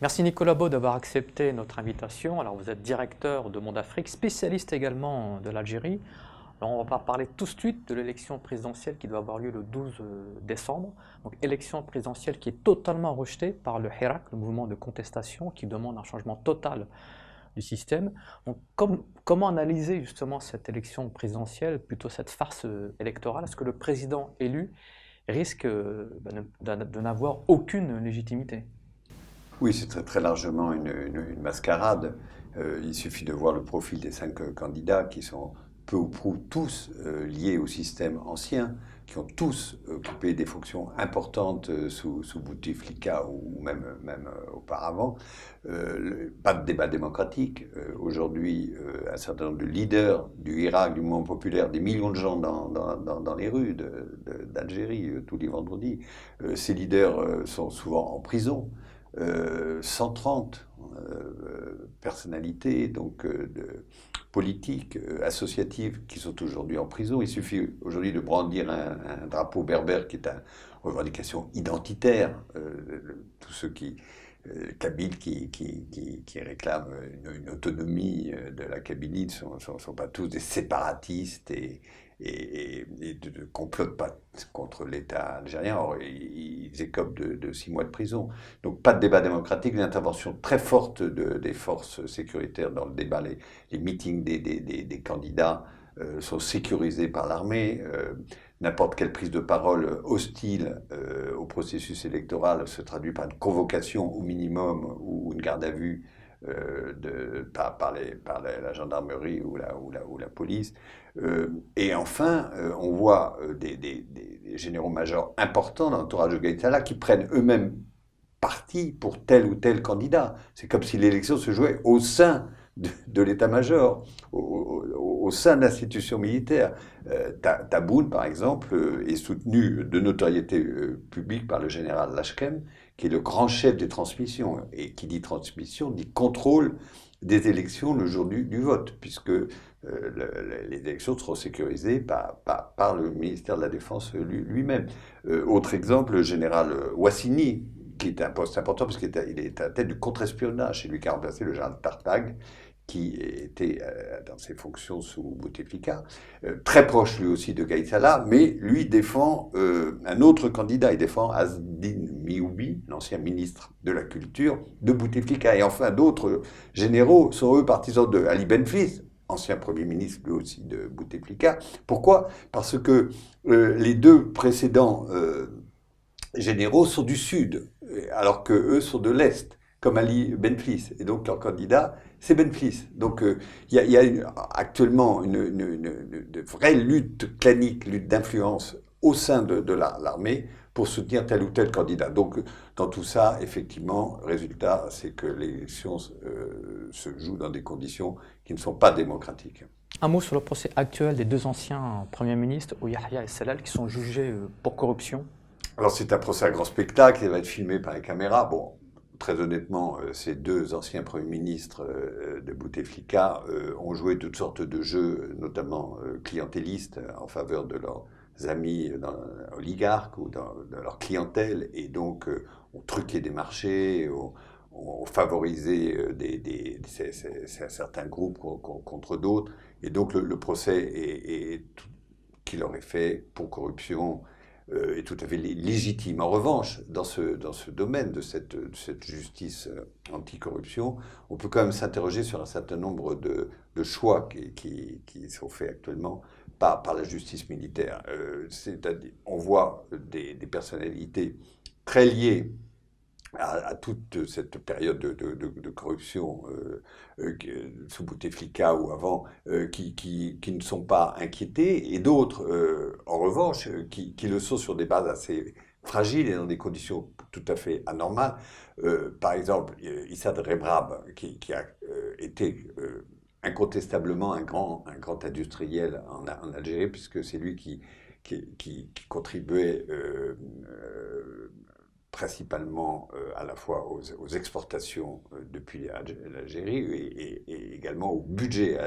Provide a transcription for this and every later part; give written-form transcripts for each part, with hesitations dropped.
Merci Nicolas Beau d'avoir accepté notre invitation. Alors vous êtes directeur de Monde Afrique, spécialiste également de l'Algérie. Alors on va parler tout de suite de l'élection présidentielle qui doit avoir lieu le 12 décembre. Donc élection présidentielle qui est totalement rejetée par le Hirak, le mouvement de contestation qui demande un changement total du système. Donc comment analyser justement cette élection présidentielle, plutôt cette farce électorale? Est-ce que le président élu risque de n'avoir aucune légitimité? Oui, c'est très, très largement une mascarade. Il suffit de voir le profil des 5 candidats qui sont peu ou prou tous liés au système ancien, qui ont tous occupé des fonctions importantes sous Bouteflika ou même auparavant. Pas de débat démocratique. Aujourd'hui, un certain nombre de leaders du Irak, du mouvement populaire, des millions de gens dans les rues d'Algérie tous les vendredis, ces leaders sont souvent en prison. 130 personnalités donc politiques, associatives qui sont aujourd'hui en prison. Il suffit aujourd'hui de brandir un drapeau berbère qui est une revendication identitaire. Tous ceux Kabyles qui réclament une autonomie de la Kabylie ne sont pas tous des séparatistes et ne complotent pas contre l'État algérien. Or, ils écopent de 6 mois de prison. Donc pas de débat démocratique, une intervention très forte des forces sécuritaires dans le débat. Les meetings des candidats sont sécurisés par l'armée. N'importe quelle prise de parole hostile au processus électoral se traduit par une convocation au minimum ou une garde à vue par la gendarmerie ou la police. Et enfin, on voit des généraux-majors importants dans l'entourage de Gaït Salah qui prennent eux-mêmes parti pour tel ou tel candidat. C'est comme si l'élection se jouait au sein de l'état-major, au sein de l'institution militaire. Taboun, par exemple, est soutenu de notoriété publique par le général Lachkem, qui est le grand chef des transmissions. Et qui dit transmission, dit contrôle des élections le jour du vote, puisque les élections seront sécurisées par le ministère de la Défense lui-même. Autre exemple, le général Ouassini, qui est un poste important parce qu'il est à la tête du contre-espionnage. C'est lui qui a remplacé le général Tartag, qui était dans ses fonctions sous Bouteflika, très proche lui aussi de Gaït Salah, mais lui défend un autre candidat. Il défend Azdin Mioubi, l'ancien ministre de la Culture de Bouteflika. Et enfin, d'autres généraux sont eux partisans de Ali Benflis, ancien Premier ministre lui aussi de Bouteflika. Pourquoi? Parce que les deux précédents généraux sont du Sud, alors qu'eux sont de l'Est, comme Ali Benflis. Et donc leur candidat, c'est Benflis. Donc il y a actuellement une vraie lutte clanique, lutte d'influence au sein de l'armée pour soutenir tel ou tel candidat. Donc dans tout ça, effectivement, résultat, c'est que l'élection se joue dans des conditions qui ne sont pas démocratiques. Un mot sur le procès actuel des deux anciens premiers ministres, Ouyahia et Sellal, qui sont jugés pour corruption. Alors c'est un procès à grand spectacle, il va être filmé par les caméras. Bon, très honnêtement, ces deux anciens premiers ministres de Bouteflika ont joué toutes sortes de jeux, notamment clientélistes, en faveur de leurs amis oligarques ou de leur clientèle, et donc ont truqué des marchés, ont favorisé certains groupes contre d'autres, et donc le procès qu'il aurait fait pour corruption est tout à fait légitime. En revanche, dans ce domaine de cette justice anticorruption, on peut quand même s'interroger sur un certain nombre de choix qui sont faits actuellement par la justice militaire. C'est-à-dire, on voit des personnalités très liées à toute cette période de corruption sous Bouteflika ou avant, qui ne sont pas inquiétés, et d'autres, en revanche, qui le sont sur des bases assez fragiles et dans des conditions tout à fait anormales. Par exemple, Issa Rebrab, qui a été incontestablement un grand industriel en Algérie, puisque c'est lui qui contribuait principalement à la fois aux exportations depuis l'Algérie également au budget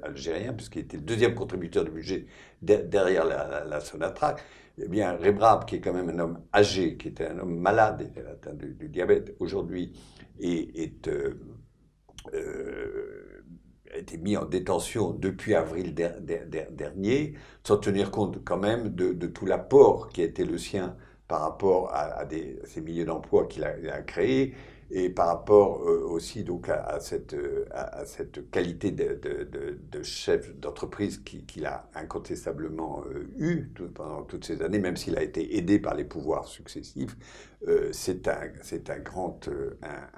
algérien, puisqu'il était le deuxième contributeur du budget derrière la Sonatrach. Eh bien, Rebrab, qui est quand même un homme âgé, qui était un homme malade, était atteint du diabète, aujourd'hui a été mis en détention depuis avril dernier, sans tenir compte quand même de tout l'apport qui a été le sien par rapport à ces milliers d'emplois qu'il a créés, et par rapport aussi donc à cette qualité de chef d'entreprise qu'il a incontestablement eu pendant toutes ces années, même s'il a été aidé par les pouvoirs successifs. C'est un grand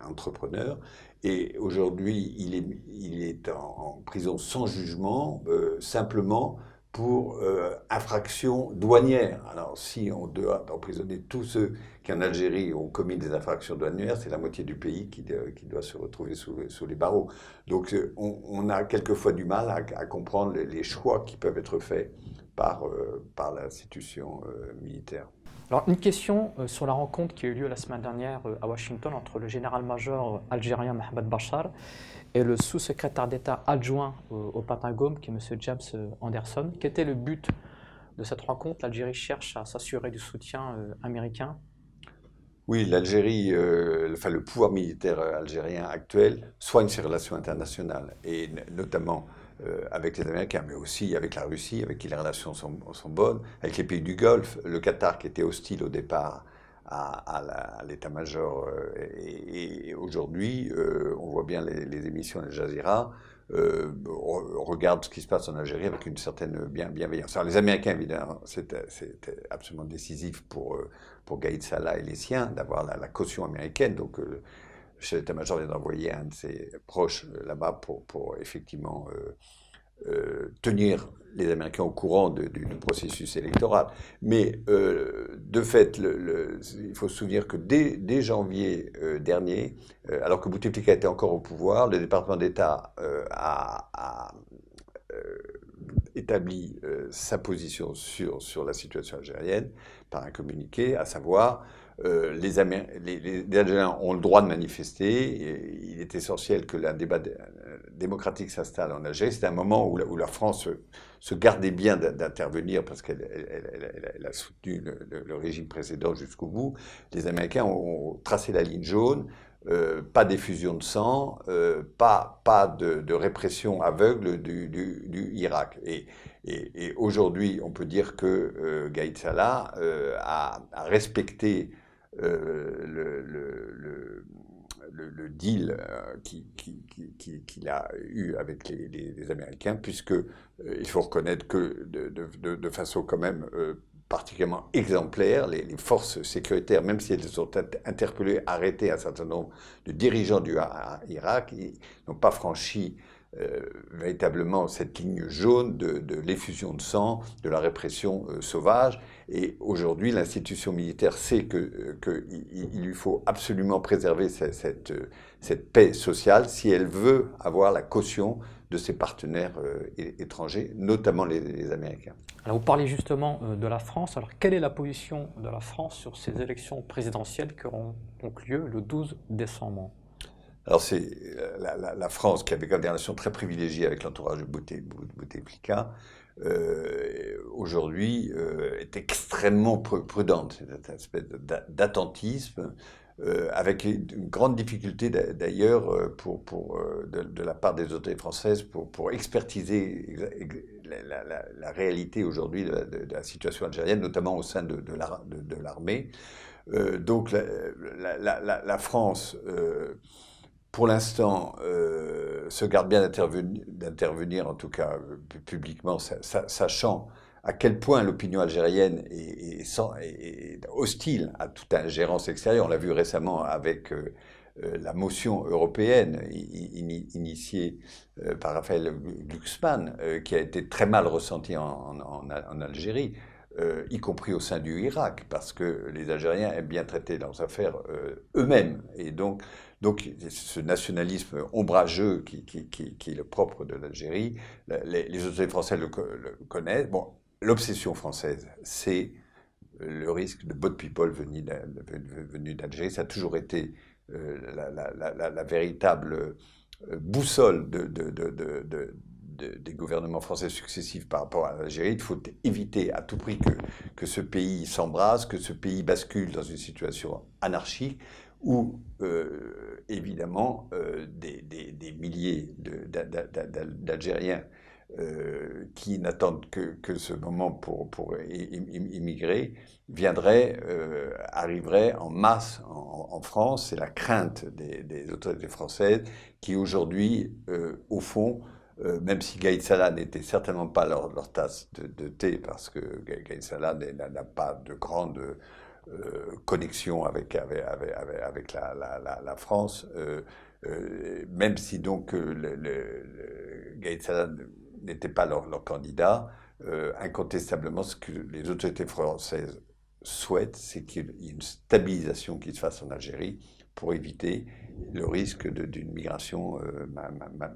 entrepreneur. Et aujourd'hui, il est en prison sans jugement, simplement pour infraction douanière. Alors, si on doit emprisonner tous ceux qui en Algérie ont commis des infractions douanières, c'est la moitié du pays qui doit se retrouver sous les barreaux. Donc, on a quelquefois du mal à comprendre les choix qui peuvent être faits par l'institution militaire. Alors, une question sur la rencontre qui a eu lieu la semaine dernière à Washington entre le général-major algérien Mohamed Bachar et le sous-secrétaire d'État adjoint au Pentagone, qui est M. James Anderson. Quel était le but de cette rencontre? L'Algérie cherche à s'assurer du soutien américain. Oui, l'Algérie, le pouvoir militaire algérien actuel soigne ses relations internationales, et notamment avec les Américains, mais aussi avec la Russie, avec qui les relations sont bonnes, avec les pays du Golfe, le Qatar qui était hostile au départ à l'état-major. Et aujourd'hui, on voit bien les émissions d'Al Jazeera, on regarde ce qui se passe en Algérie avec une certaine bienveillance. Alors les Américains, évidemment, c'était absolument décisif pour Gaïd Salah et les siens d'avoir la caution américaine. Donc le chef d'état-major vient d'envoyer un de ses proches là-bas pour effectivement tenir les Américains au courant du processus électoral. Mais de fait, il faut se souvenir que dès janvier dernier, alors que Bouteflika était encore au pouvoir, le département d'État a établi sa position sur la situation algérienne par un communiqué, à savoir les Algériens ont le droit de manifester. Il est essentiel que un débat démocratique s'installe en Algérie. C'était un moment où la France se gardait bien d'intervenir parce qu'elle a soutenu le régime précédent jusqu'au bout. Les Américains ont tracé la ligne jaune. Pas d'effusion de sang, pas de répression aveugle du Irak. Et aujourd'hui, on peut dire que Gaïd Salah a respecté le deal qu'il a eu avec les Américains, puisque il faut reconnaître que de façon quand même particulièrement exemplaire, les forces sécuritaires, même si elles ont interpellé, arrêté un certain nombre de dirigeants du Irak, ils n'ont pas franchi véritablement cette ligne jaune de l'effusion de sang, de la répression sauvage. Et aujourd'hui, l'institution militaire sait qu'il lui faut absolument préserver cette paix sociale si elle veut avoir la caution de ses partenaires étrangers, notamment les Américains. Alors vous parlez justement de la France. Alors quelle est la position de la France sur ces élections présidentielles qui auront donc lieu le 12 décembre? Alors c'est la France, qui avait quand même des relations très privilégiées avec l'entourage de Bouteflika, aujourd'hui est extrêmement prudente. C'est une espèce d'attentisme, avec une grande difficulté d'ailleurs de la part des autorités françaises pour expertiser la réalité aujourd'hui de la situation algérienne, notamment au sein de l'armée. Donc la France pour l'instant, se garde bien d'intervenir, en tout cas publiquement, sachant à quel point l'opinion algérienne est hostile à toute ingérence extérieure. On l'a vu récemment avec la motion européenne initiée par Raphaël Glucksmann, qui a été très mal ressentie en Algérie. Y compris au sein du Irak, parce que les Algériens aiment bien traiter leurs affaires eux-mêmes. Et donc ce nationalisme ombrageux qui est le propre de l'Algérie, les autorités françaises le connaissent. Bon, l'obsession française, c'est le risque de boat people venus d'Algérie. Ça a toujours été la véritable boussole des gouvernements français successifs par rapport à l'Algérie. Il faut éviter à tout prix que ce pays s'embrase, que ce pays bascule dans une situation anarchique où, évidemment, des milliers d'Algériens qui n'attendent que ce moment pour immigrer, arriveraient en masse en France. C'est la crainte des autorités françaises qui aujourd'hui, au fond, même si Gaïd Salah n'était certainement pas leur tasse de thé, parce que Gaïd Salah n'a pas de grande connexion avec la France, même si donc Gaïd Salah n'était pas leur candidat, incontestablement ce que les autorités françaises souhaitent, c'est qu'il y ait une stabilisation qui se fasse en Algérie pour éviter le risque d'une migration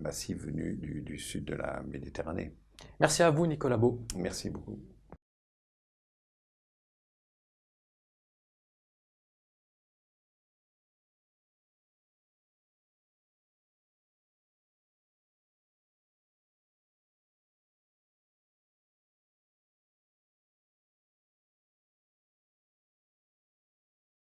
massive venue du sud de la Méditerranée. Merci à vous, Nicolas Beau. Merci beaucoup.